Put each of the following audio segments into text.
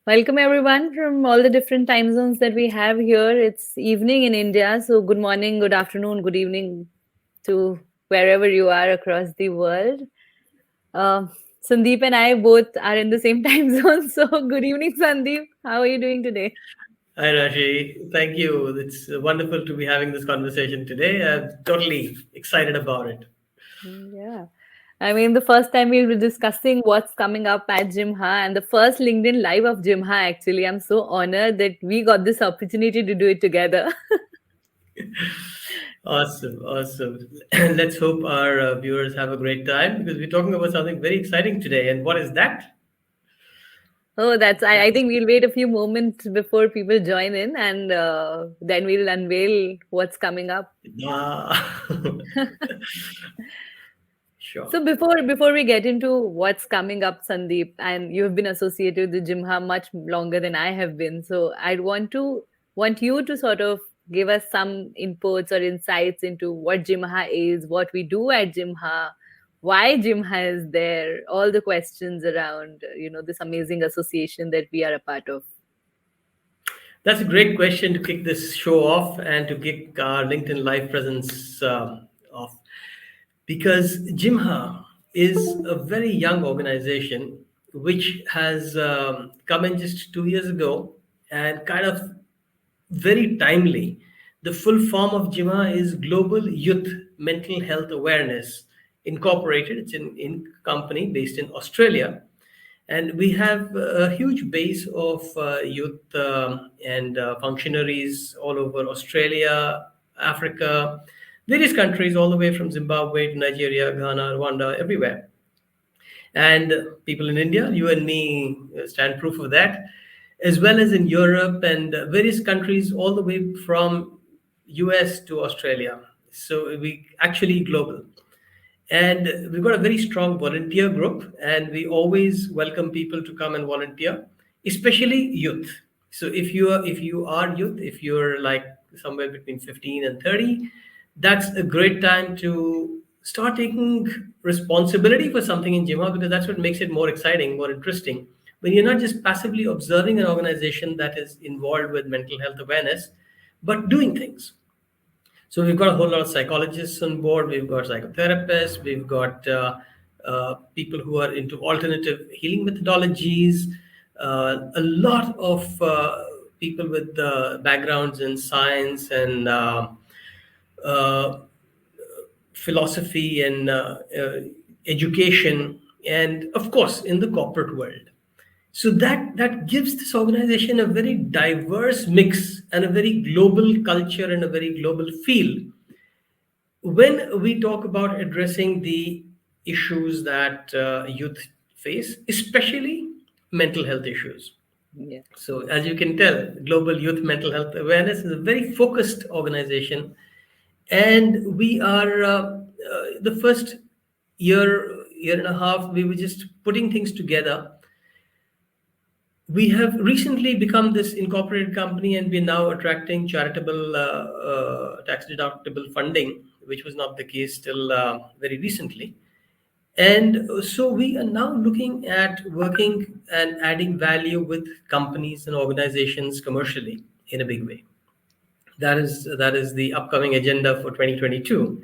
Welcome everyone from all the different time zones that we have here. It's evening in India, so good morning, good afternoon, good evening to wherever you are across the world. Uh, Sandeep and I both are in the same time zone, so good evening, Sandeep. How are you doing today? Hi, Rashi. Thank you. It's wonderful to be having this conversation today. I'm totally excited about it. Yeah. I mean, the first time we'll be discussing what's coming up at GYMHA and the first LinkedIn Live of GYMHA, actually. I'm so honored that we got this opportunity to do it together. Awesome, awesome. Let's hope our viewers have a great time because we're talking about something very exciting today. And what is that? Oh, I think we'll wait a few moments before people join in and then we'll unveil what's coming up. Ah, sure. So before we get into what's coming up, Sandeep, and you've been associated with Jimha much longer than I have been. So I'd want you to sort of give us some inputs or insights into what Jimha is, what we do at Jimha, why Jimha is there, all the questions around, this amazing association that we are a part of. That's a great question to kick this show off and to kick our LinkedIn Live presence off. Because GYMHA is a very young organization which has come in just 2 years ago and kind of very timely. The full form of GYMHA is Global Youth Mental Health Awareness Incorporated. It's an company based in Australia. And we have a huge base of youth and functionaries all over Australia, Africa, various countries, all the way from Zimbabwe to Nigeria, Ghana, Rwanda, everywhere. And people in India, you and me stand proof of that, as well as in Europe and various countries, all the way from US to Australia. So we actually global. And we've got a very strong volunteer group, and we always welcome people to come and volunteer, especially youth. So if you are youth, if you're like somewhere between 15 and 30, that's a great time to start taking responsibility for something in GYMHA, because that's what makes it more exciting, more interesting. When you're not just passively observing an organization that is involved with mental health awareness, but doing things. So we've got a whole lot of psychologists on board. We've got psychotherapists. We've got people who are into alternative healing methodologies. A lot of people with backgrounds in science and uh, philosophy and education, and of course in the corporate world. So that gives this organization a very diverse mix and a very global culture and a very global feel. When we talk about addressing the issues that youth face, especially mental health issues. Yeah. So, as you can tell, Global Youth Mental Health Awareness is a very focused organization, and we are the first year and a half, we were just putting things together. We have recently become this incorporated company, and we're now attracting charitable tax deductible funding, which was not the case till very recently. And so we are now looking at working and adding value with companies and organizations commercially in a big way. That is the upcoming agenda for 2022.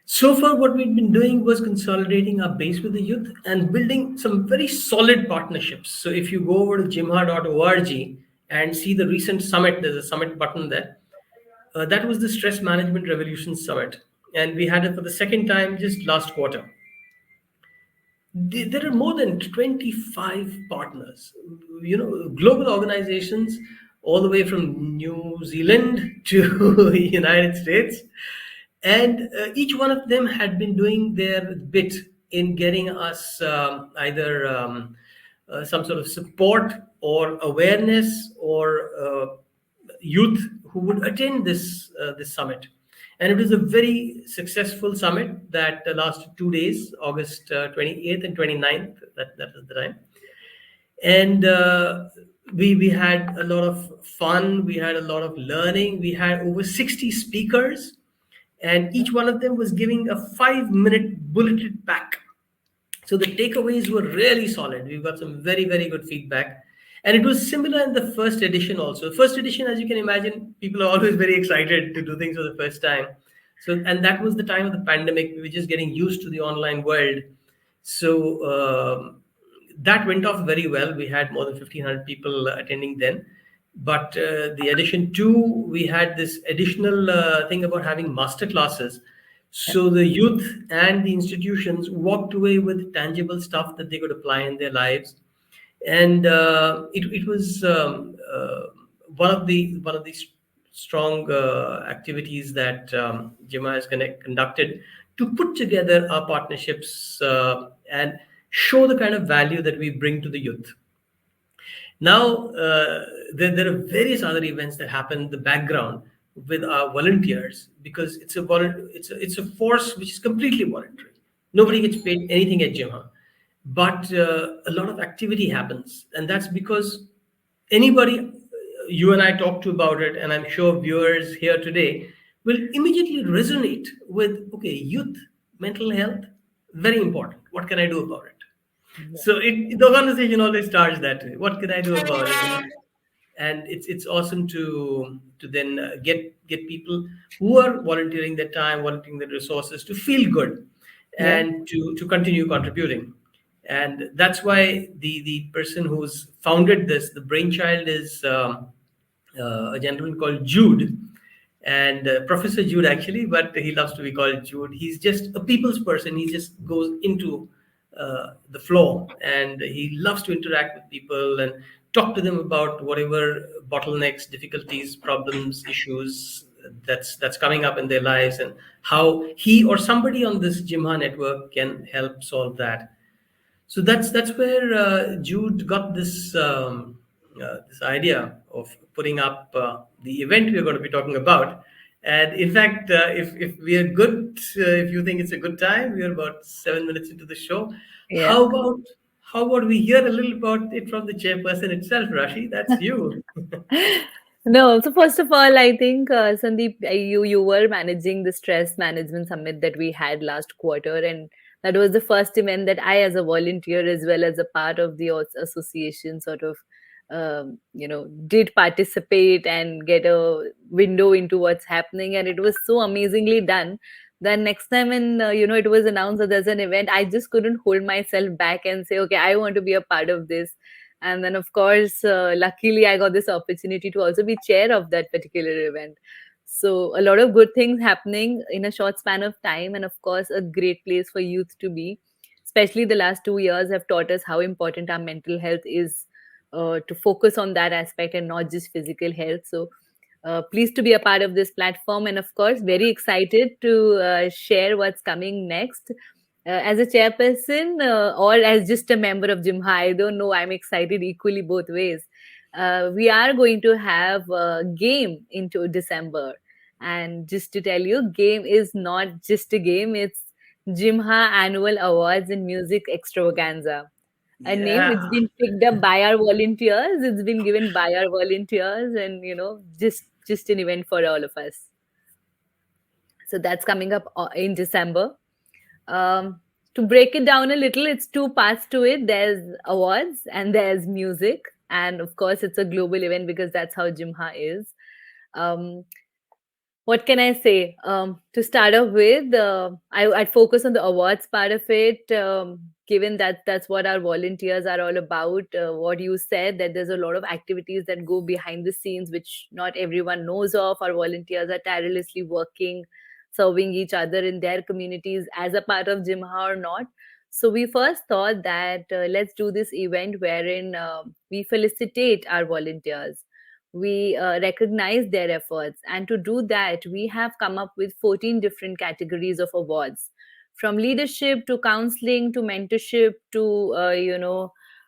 So far, what we've been doing was consolidating our base with the youth and building some very solid partnerships. So if you go over to jimha.org and see the recent summit, there's a summit button there. That was the Stress Management Revolution Summit. And we had it for the second time just last quarter. There are more than 25 partners, global organizations, all the way from New Zealand to United States. And each one of them had been doing their bit in getting us either some sort of support or awareness or youth who would attend this summit. And it was a very successful summit that lasted 2 days, August 28th and 29th. That was the time. And we had a lot of fun. We had a lot of learning. We had over 60 speakers, and each one of them was giving a 5-minute bulleted pack. So the takeaways were really solid. We've got some very, very good feedback. And it was similar in the first edition also. First edition, as you can imagine, people are always very excited to do things for the first time. So, and that was the time of the pandemic. We were just getting used to the online world. So that went off very well. We had more than 1,500 people attending then. But the edition two, we had this additional thing about having master classes. So the youth and the institutions walked away with tangible stuff that they could apply in their lives. And it was one of the strong activities that GYMHA has conducted to put together our partnerships and show the kind of value that we bring to the youth. Now, there are various other events that happen in the background with our volunteers, because it's a force which is completely voluntary. Nobody gets paid anything at GYMHA, but a lot of activity happens, and that's because anybody you and I talk to about it, and I'm sure viewers here today will immediately resonate with, okay, youth, mental health, very important. What can I do about it? So the conversation always starts that way. What can I do about it? And it's awesome to then get people who are volunteering their time, volunteering their resources to feel good, Yeah. and to continue contributing. And that's why the person who's founded this, the brainchild, is a gentleman called Jude, and Professor Jude actually, but he loves to be called Jude. He's just a people's person. He just goes into the flow, and he loves to interact with people and talk to them about whatever bottlenecks, difficulties, problems, issues that's coming up in their lives, and how he or somebody on this GYMHA network can help solve that. So that's where Jude got this idea of putting up the event we are going to be talking about. And in fact, if we are good, if you think it's a good time, we are about 7 minutes into the show. Yeah. How about how about we hear a little about it from the chairperson itself, Rashi? That's you. No, so first of all, I think Sandeep, you were managing the stress management summit that we had last quarter, and that was the first event that I, as a volunteer as well as a part of the association, sort of, did participate and get a window into what's happening, and it was so amazingly done. Then next time when it was announced that there's an event, I just couldn't hold myself back and say, okay, I want to be a part of this. And then of course luckily I got this opportunity to also be chair of that particular event. So a lot of good things happening in a short span of time, and of course a great place for youth to be. Especially the last 2 years have taught us how important our mental health is, to focus on that aspect and not just physical health. So pleased to be a part of this platform, and of course very excited to share what's coming next. As a chairperson or as just a member of GYMHA, I don't know. I'm excited equally both ways. We are going to have a game into December, and just to tell you, game is not just a game. It's GYMHA Annual Awards in Music Extravaganza, a name Yeah. it's been picked up by our volunteers. It's been given by our volunteers, and just an event for all of us. So that's coming up in December. um, to break it down a little, it's two parts to it. There's awards and there's music, and of course it's a global event because that's how GYMHA is. um, what can I say? To start off with, I'd focus on the awards part of it, given that that's what our volunteers are all about. What you said, that there's a lot of activities that go behind the scenes, which not everyone knows of. Our volunteers are tirelessly working, serving each other in their communities as a part of GYMHA or not. So we first thought that let's do this event wherein we felicitate our volunteers, we recognize their efforts. And to do that, we have come up with 14 different categories of awards, from leadership to counseling to mentorship to,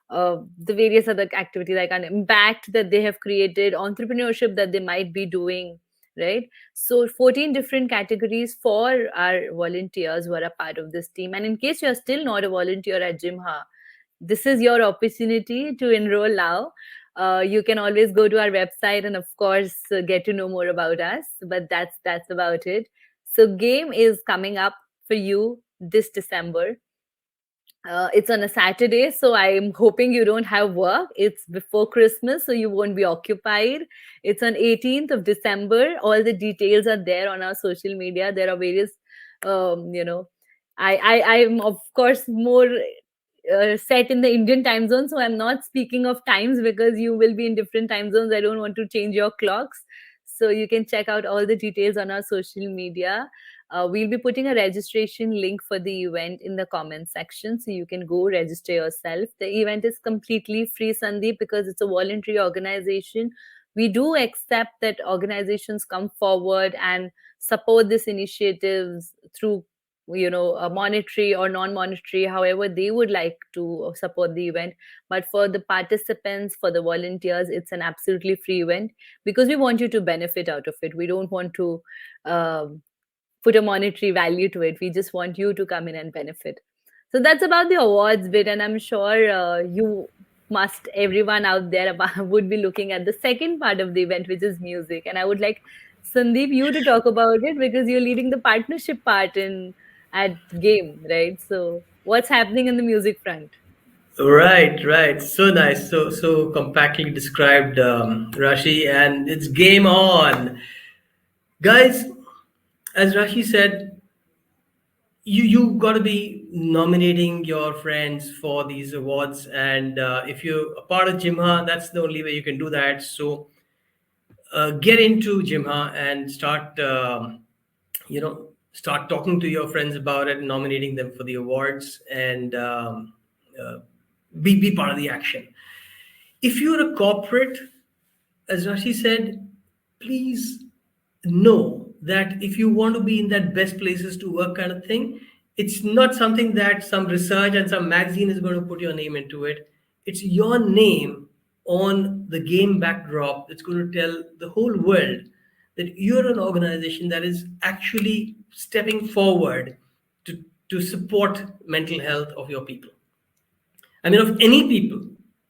the various other activities like an impact that they have created, entrepreneurship that they might be doing, right? So 14 different categories for our volunteers who are a part of this team. And in case you're still not a volunteer at GYMHA, this is your opportunity to enroll now. You can always go to our website and of course get to know more about us, but that's about it. So game is coming up for you this December. It's on a Saturday, so I'm hoping you don't have work. It's before Christmas, so you won't be occupied. It's on 18th of December. All the details are there on our social media. There are various, you know, I'm of course more set in the Indian time zone, so I'm not speaking of times because you will be in different time zones. I don't want to change your clocks. So you can check out all the details on our social media. We'll be putting a registration link for the event in the comment section, so you can go register yourself. The event is completely free, Sandeep, because it's a voluntary organization. We do accept that organizations come forward and support these initiatives through, monetary or non-monetary, however they would like to support the event. But for the participants, for the volunteers, it's an absolutely free event because we want you to benefit out of it. We don't want to um, put a monetary value to it. We just want you to come in and benefit. So that's about the awards bit, and I'm sure you must, everyone out there would be looking at the second part of the event, which is music. And I would like Sandeep you to talk about it because you're leading the partnership part in at Game, right? So what's happening in the music front? Right, right. So nice. So compactly described, Rashi, and it's game on. Guys, as Rashi said, you got to be nominating your friends for these awards, and if you're a part of Jimha, that's the only way you can do that. So get into Jimha and start talking to your friends about it, nominating them for the awards, and uh, be part of the action. If you're a corporate, as Rashi said, please know that if you want to be in that best places to work kind of thing, it's not something that some research and some magazine is going to put your name into it. It's your name on the game backdrop that's going to tell the whole world that you're an organization that is actually stepping forward to support mental health of your people. I mean, of any people.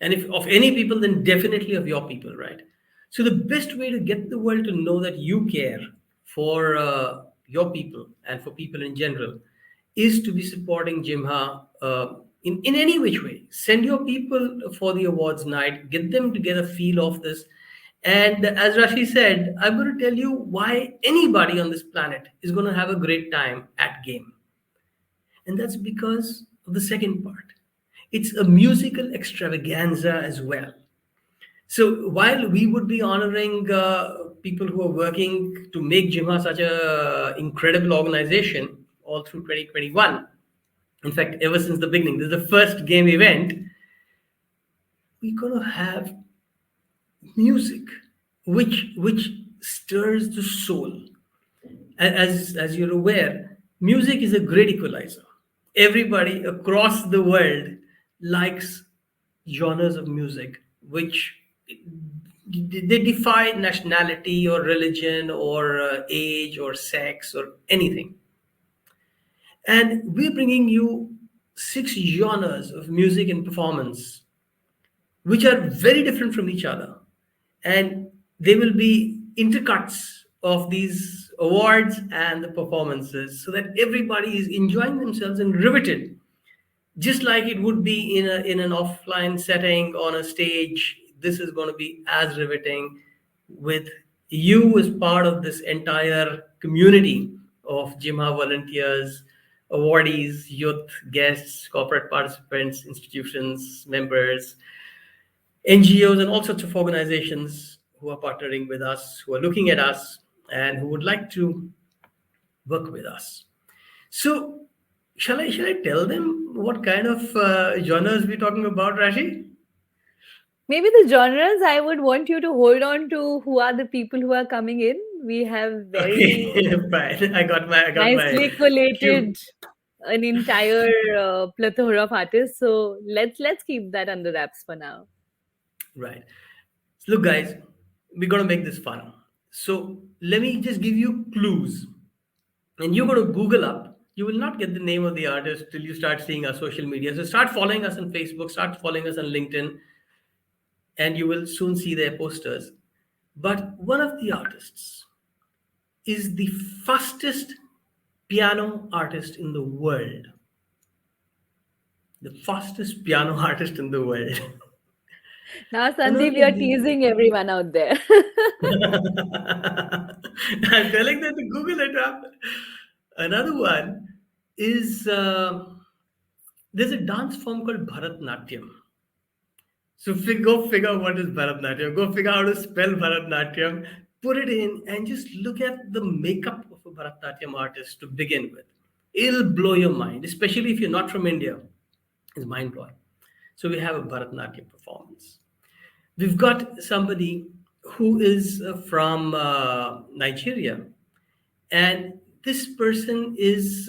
And if of any people, then definitely of your people, right? So the best way to get the world to know that you care for your people and for people in general is to be supporting Jimha in any which way. Send your people for the awards night, get them to get a feel of this. And as Rashi said, I'm going to tell you why anybody on this planet is going to have a great time at game. And that's because of the second part. It's a musical extravaganza as well. So while we would be honoring people who are working to make GYMHA such a incredible organization all through 2021, in fact, ever since the beginning, this is the first game event, we're gonna have music, which stirs the soul. As you're aware, music is a great equalizer. Everybody across the world likes genres of music which they defy nationality or religion or age or sex or anything. And we're bringing you six genres of music and performance which are very different from each other. And they will be intercuts of these awards and the performances so that everybody is enjoying themselves and riveted, just like it would be in an offline setting on a stage. This is going to be as riveting with you as part of this entire community of GYMHA volunteers, awardees, youth, guests, corporate participants, institutions, members, NGOs, and all sorts of organizations who are partnering with us, who are looking at us, and who would like to work with us. So, shall I tell them what kind of genres we're talking about, Rashi? Maybe the genres I would want you to hold on to who are the people who are coming in. We have very Okay, fine. I got my nicely cue. collated an entire plethora of artists. So let's keep that under wraps for now. Right. So look, guys, we're gonna make this fun. So let me just give you clues, and you're gonna Google up. You will not get the name of the artist till you start seeing our social media. So start following us on Facebook, start following us on LinkedIn, and you will soon see their posters. But one of the artists is the fastest piano artist in the world. the fastest piano artist in the world. Now, Another Sandeep, you're the teasing everyone out there. I'm telling them to Google it up. Another one is there's a dance form called Bharatnatyam. So go figure out what is Bharatnatyam. Go figure out how to spell Bharatnatyam. Put it in and just look at the makeup of a Bharatnatyam artist to begin with. It'll blow your mind, especially if you're not from India. It's mind blowing. So we have a Bharatnatyam performance. We've got somebody who is from Nigeria, and this person is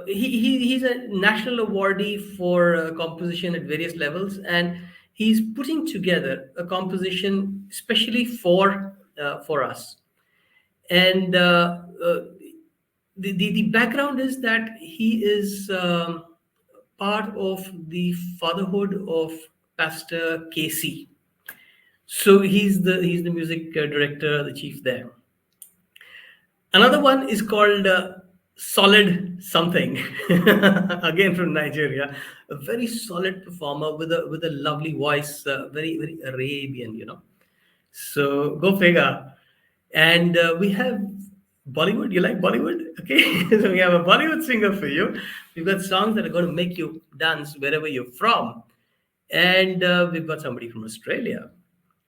he's a national awardee for composition at various levels, and he's putting together a composition especially for us. And the background is that he is part of the fatherhood of Pastor Casey. So he's the music director, the chief there. Another one is called Solid Something, again from Nigeria. A very solid performer with a lovely voice, very Arabian, So go figure. And we have Bollywood. You like Bollywood? Okay, so we have a Bollywood singer for you. We've got songs that are going to make you dance wherever you're from, and we've got somebody from Australia.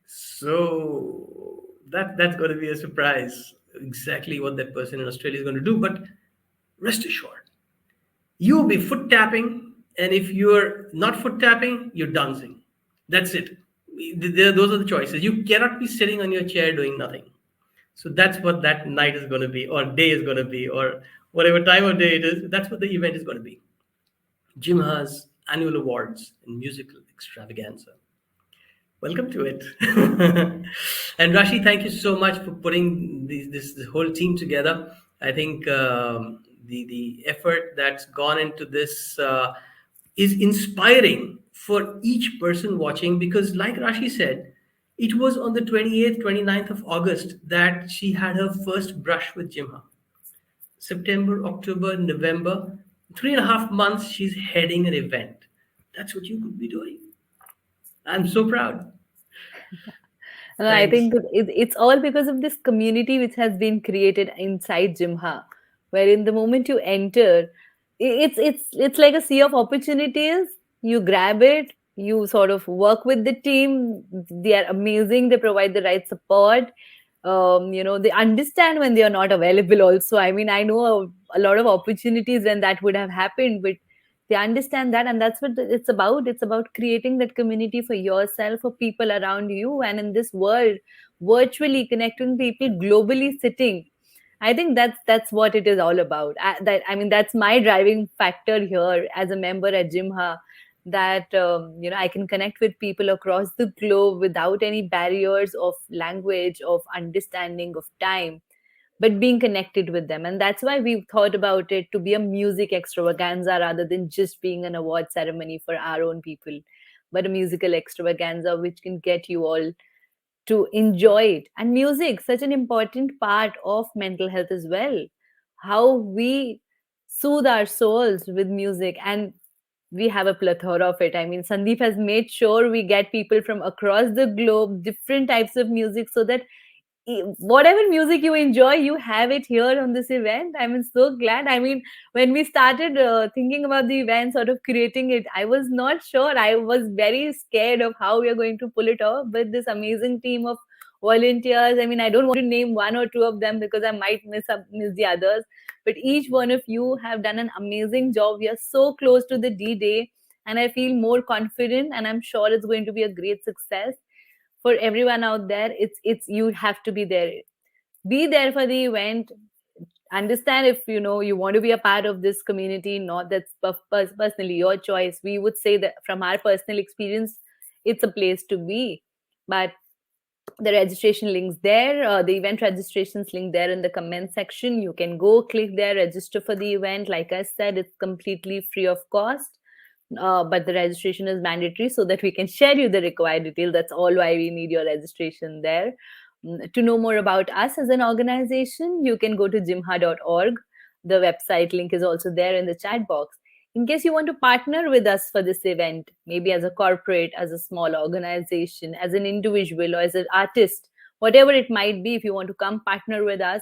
So that's going to be a surprise. Exactly what that person in Australia is going to do. But rest assured, you will be foot tapping, and if you're not foot tapping, you're dancing. That's it. Those are the choices. You cannot be sitting on your chair doing nothing. So that's what that night is going to be, or day is going to be, or whatever time of day it is. That's what the event is going to be. GYMHA's annual awards in musical extravaganza. Welcome to it. And Rashi, thank you so much for putting this whole team together. I think the effort that's gone into this is inspiring for each person watching, because, like Rashi said, it was on the 28th, 29th of August that she had her first brush with GYMHA. September, October, November, 3.5 months she's heading an event. That's what you could be doing. I'm so proud. And I Thanks. think it's all because of this community which has been created inside Jimha, wherein the moment you enter, it's like a sea of opportunities. You grab it, you sort of work with the team. They are amazing. They provide the right support. They understand when they are not available. Also, I mean, I know a lot of opportunities when that would have happened, but they understand that, and that's what it's about. It's about creating that community for yourself, for people around you, and in this world, virtually connecting people globally sitting. I think that's what it is all about. I mean, that's my driving factor here as a member at Jimha, that I can connect with people across the globe without any barriers of language, of understanding, of time, but being connected with them. And that's why we've thought about it to be a music extravaganza rather than just being an award ceremony for our own people, but a musical extravaganza which can get you all to enjoy it. And music, such an important part of mental health as well. How we soothe our souls with music, and we have a plethora of it. I mean, Sandeep has made sure we get people from across the globe, different types of music, so that whatever music you enjoy, you have it here on this event. I'm so glad. I mean, when we started thinking about the event, sort of creating it, I was not sure. I was very scared of how we are going to pull it off. But this amazing team of volunteers, I mean, I don't want to name one or two of them because I might miss the others. But each one of you have done an amazing job. We are so close to the D-Day, and I feel more confident, and I'm sure it's going to be a great success for everyone out there. It's you have to be there for the event. Understand if you want to be a part of this community, not that's personally your choice. We would say that from our personal experience, it's a place to be. But the registration links there, the event registrations link there in the comment section. You can go click there, register for the event. Like I said, it's completely free of cost, but the registration is mandatory so that we can share you the required detail. That's all why we need your registration there. To know more about us as an organization, you can go to jimha.org. The website link is also there in the chat box. In case you want to partner with us for this event, maybe as a corporate, as a small organization, as an individual, or as an artist, whatever it might be, if you want to come partner with us,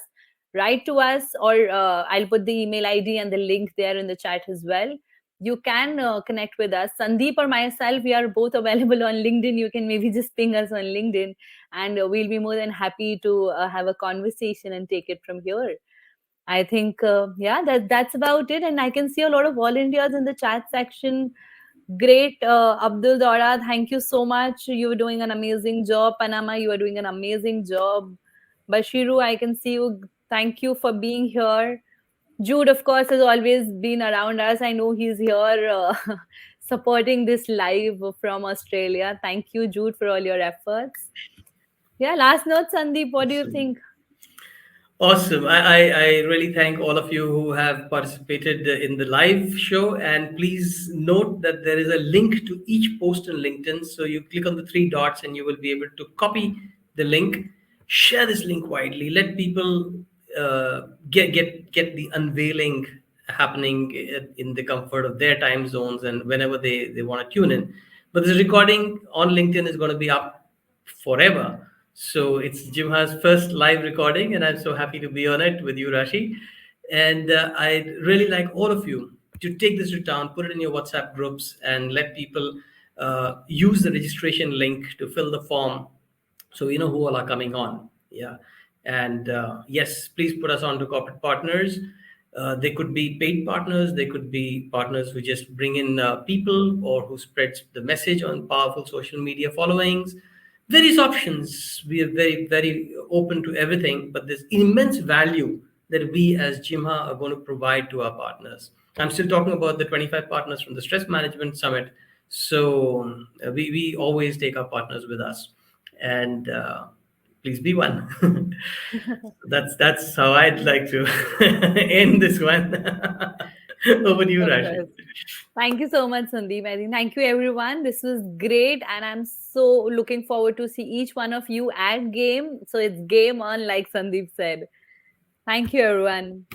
write to us, or I'll put the email ID and the link there in the chat as well. You can connect with us. Sandeep or myself, we are both available on LinkedIn. You can maybe just ping us on LinkedIn, and we'll be more than happy to have a conversation and take it from here. I think, yeah, that's about it. And I can see a lot of volunteers in the chat section. Great, Abdul Dora, thank you so much. You were doing an amazing job. Panama, you are doing an amazing job. Bashiru, I can see you. Thank you for being here. Jude, of course, has always been around us. I know he's here supporting this live from Australia. Thank you, Jude, for all your efforts. Yeah, last note, Sandeep, what do you Awesome. think? Awesome. I really thank all of you who have participated in the live show. And please note that there is a link to each post on LinkedIn. So you click on the three dots and you will be able to copy the link, share this link widely, let people get the unveiling happening in the comfort of their time zones and whenever they want to tune in. But this recording on LinkedIn is going to be up forever. So it's Jimha's first live recording, and I'm so happy to be on it with you, Rashi. And I'd really like all of you to take this to town, put it in your WhatsApp groups, and let people use the registration link to fill the form so we know who all are coming on. Yeah. And yes, please put us on to corporate partners. They could be paid partners, they could be partners who just bring in people or who spreads the message on powerful social media followings. Various options. We are very open to everything, but there's immense value that we as Jimha are going to provide to our partners. I'm still talking about the 25 partners from the Stress Management Summit. So we always take our partners with us, and please be one. That's how I'd like to end this one. Over to you, Of Rashi. course. Thank you so much, Sandeep. I think thank you everyone. This was great, and I'm so looking forward to see each one of you at game. So it's game on, like Sandeep said. Thank you, everyone.